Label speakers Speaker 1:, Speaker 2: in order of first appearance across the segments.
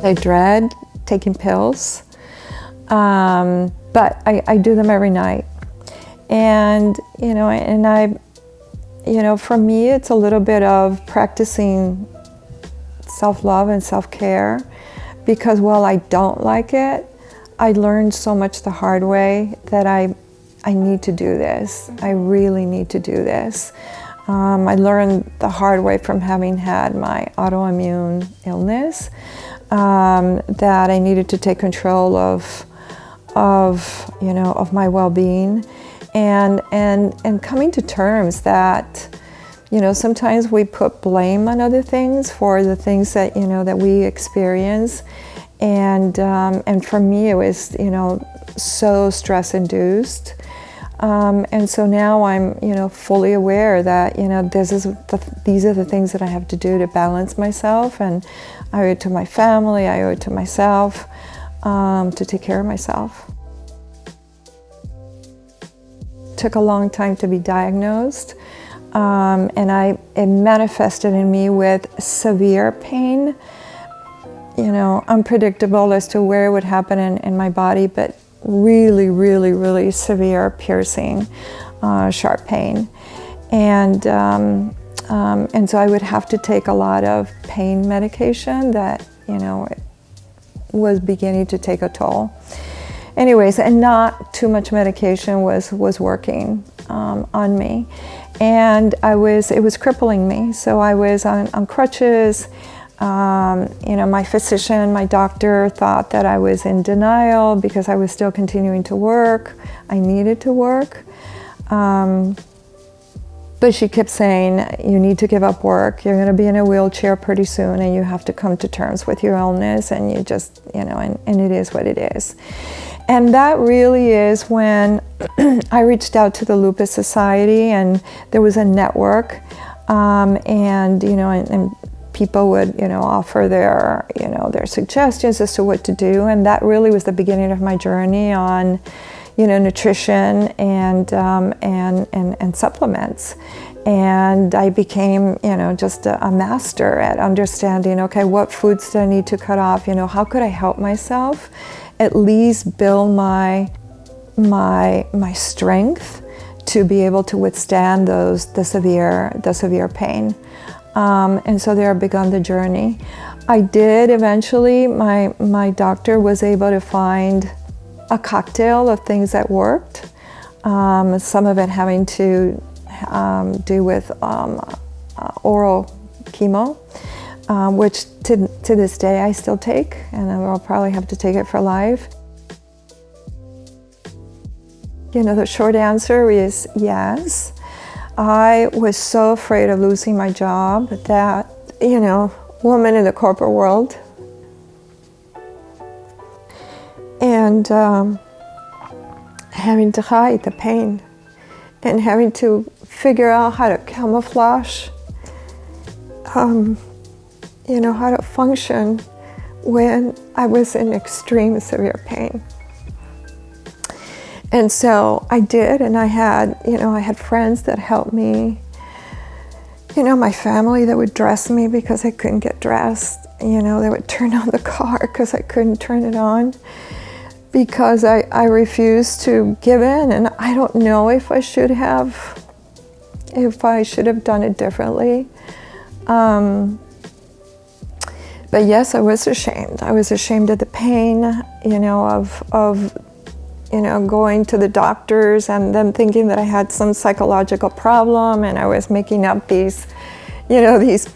Speaker 1: I dread taking pills, but I do them every night. And, for me, it's a little bit of practicing self-love and self-care, because while I don't like it, I learned so much the hard way that I need to do this. I really need to do this. I learned the hard way from having had my autoimmune illness, that I needed to take control of my well-being, and coming to terms that, sometimes we put blame on other things for the things that, that we experience. And for me, it was, so stress-induced. And so now I'm, fully aware that, these are the things that I have to do to balance myself, and I owe it to my family, I owe it to myself, to take care of myself. It took a long time to be diagnosed, and it manifested in me with severe pain, unpredictable as to where it would happen in my body, but really, really, really severe, piercing, sharp pain. And so I would have to take a lot of pain medication that, it was beginning to take a toll. Anyways, and not too much medication was working on me. And it was crippling me. So I was on crutches. My physician, my doctor thought that I was in denial because I was still continuing to work. I needed to work. But she kept saying, you need to give up work. You're going to be in a wheelchair pretty soon, and you have to come to terms with your illness, and you just, and it is what it is. And that really is when I reached out to the Lupus Society, and there was a network, and people would, offer their suggestions as to what to do. And that really was the beginning of my journey on, nutrition and supplements. And I became, just a master at understanding, okay, what foods do I need to cut off? How could I help myself at least build my strength to be able to withstand the severe pain. And so there began the journey. I did eventually, my doctor was able to find a cocktail of things that worked. Some of it having to do with oral chemo, which to this day I still take, and I'll probably have to take it for life. The short answer is yes. I was so afraid of losing my job that, woman in the corporate world. And having to hide the pain and having to figure out how to camouflage, how to function when I was in extreme severe pain. And so I did, and I had friends that helped me, my family that would dress me because I couldn't get dressed, they would turn on the car because I couldn't turn it on, because I refused to give in. And I don't know if I should have done it differently. But yes, I was ashamed. I was ashamed of the pain, of going to the doctors and them thinking that I had some psychological problem, and I was making up these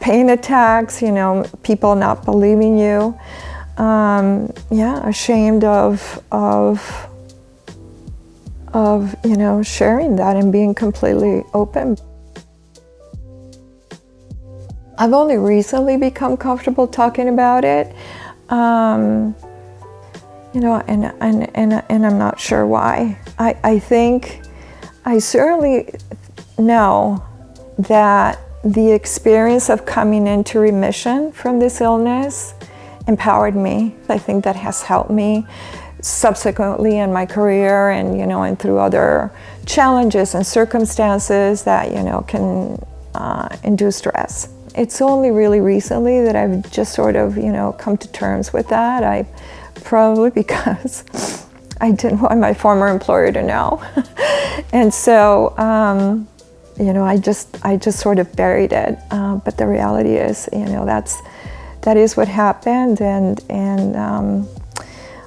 Speaker 1: pain attacks, people not believing you. Ashamed of sharing that and being completely open. I've only recently become comfortable talking about it. And I'm not sure why. I think I certainly know that the experience of coming into remission from this illness empowered me. I think that has helped me subsequently in my career, and and through other challenges and circumstances that can induce stress. It's only really recently that I've just sort of, come to terms with that. Probably because I didn't want my former employer to know. And so, I just sort of buried it. But the reality is, that is what happened, and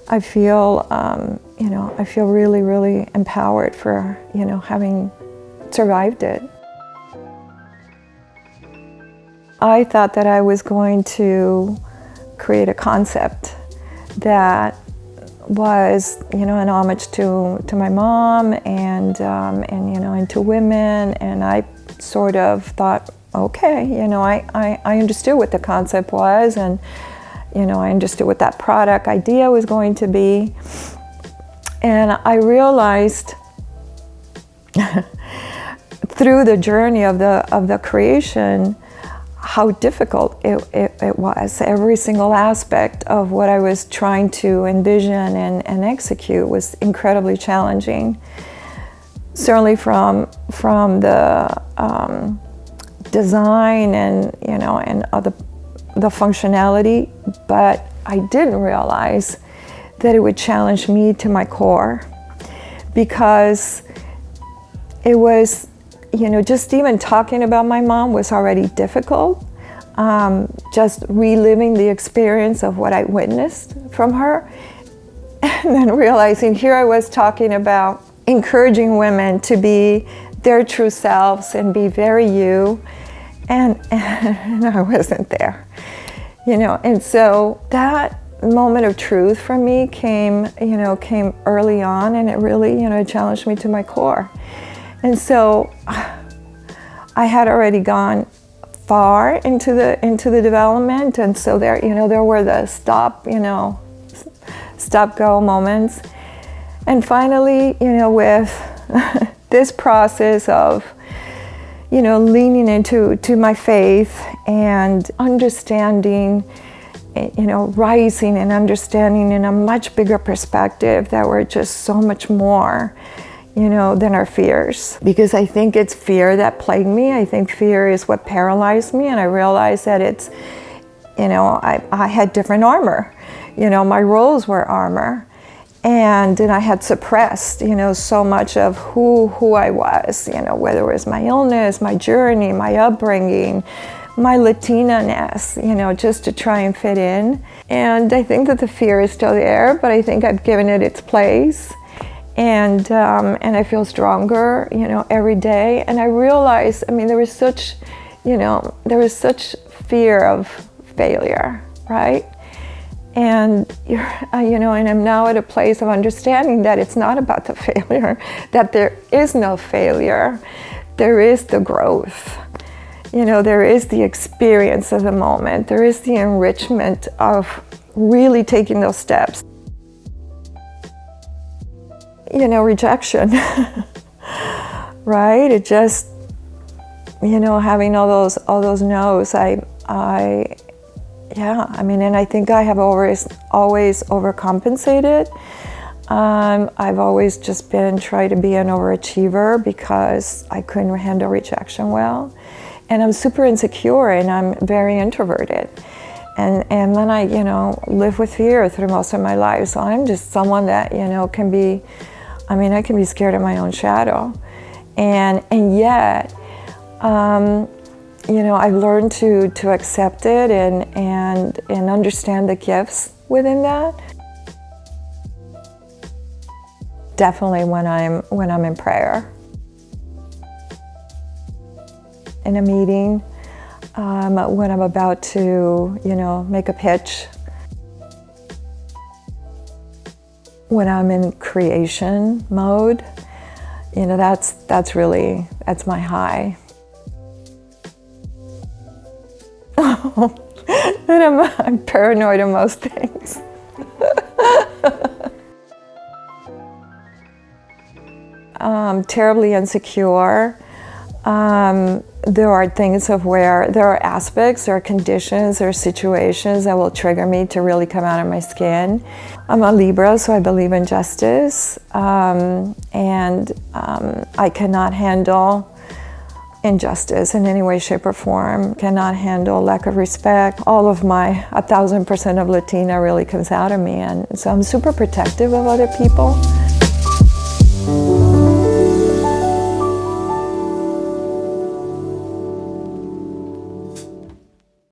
Speaker 1: I feel, I feel really, really empowered for, having survived it. I thought that I was going to create a concept that was, an homage to my mom and to women, and I sort of thought, okay, I understood what the concept was, and I understood what that product idea was going to be, and I realized through the journey of the creation how difficult it was. Every single aspect of what I was trying to envision and execute was incredibly challenging. Certainly from the design and the functionality, but I didn't realize that it would challenge me to my core, because it was, just even talking about my mom was already difficult. Just reliving the experience of what I witnessed from her, and then realizing here I was talking about encouraging women to be their true selves and be very you, and I wasn't there, and so that moment of truth for me came early on, and it really, challenged me to my core. And so I had already gone far into the development, and so there were the stop go moments, and finally, with this process of leaning into my faith and understanding, rising and understanding in a much bigger perspective that we're just so much more than our fears. Because I think it's fear that plagued me. I think fear is what paralyzed me, and I realized that it's, I had different armor. My roles were armor, and then I had suppressed, so much of who I was, whether it was my illness, my journey, my upbringing, my Latina-ness, just to try and fit in. And I think that the fear is still there, but I think I've given it its place. And I feel stronger, every day. And I realized, there was such fear of failure, right? And and I'm now at a place of understanding that it's not about the failure, that there is no failure, there is the growth. There is the experience of the moment, there is the enrichment of really taking those steps. Rejection, right? It just, having all those no's, and I think I have always overcompensated. I've always just tried to be an overachiever because I couldn't handle rejection well. And I'm super insecure, and I'm very introverted. And then I, live with fear through most of my life. So I'm just someone that, can be, I can be scared of my own shadow. And yet, I've learned to accept it and understand the gifts within that. Definitely when I'm in prayer. In a meeting, when I'm about to, make a pitch. When I'm in creation mode, that's my high. And I'm paranoid of most things. Terribly insecure. There are things there are aspects, there are conditions, there are situations that will trigger me to really come out of my skin. I'm a Libra, so I believe in justice, and I cannot handle injustice in any way, shape, or form, cannot handle lack of respect. All of my 1000% of Latina really comes out of me, and so I'm super protective of other people.